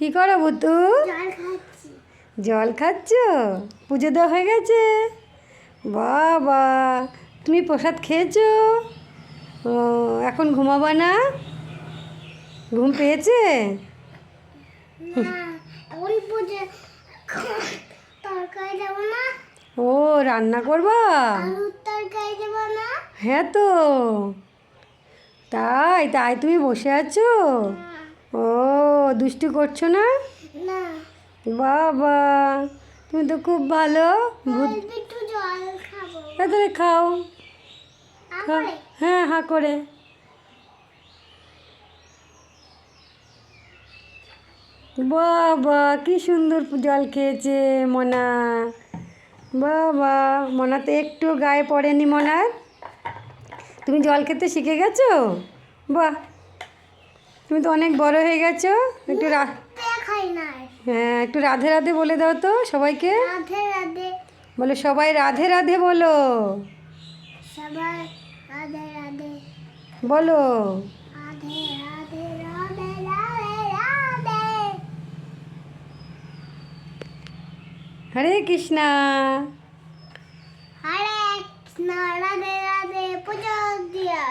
কি করো বুতু? জল খাচ্ছ? পুজো দেওয়া হয়ে গেছে? বাবা, তুমি প্রসাদ খেয়েছো? ও, এখন ঘুমাবা না? ঘুম পেয়েছে? ও, রান্না করবা? হ্যাঁ তো। তাই তাই তুমি বসে আছো? ও, দুষ্টু করছো না? বাবা, তুমি তো খুব ভালো। তাহলে খাও। হ্যাঁ, হা করে। বাবা, কি সুন্দর জল খেয়েছে মনা। বাবা, মনা তো একটু গায়ে পড়েনি মনার। তুমি জল খেতে শিখে গেছো? বাহ, তুমি তো অনেক বড় হয়ে গেছো। একটু হ্যাঁ, একটু রাধে রাধে বলে দাও তো সবাইকে। বলো, সবাই রাধে রাধে বলো। বলো। হরে কৃষ্ণা। হরে কৃষ্ণ, রাধে রাধে, পুজো দিয়া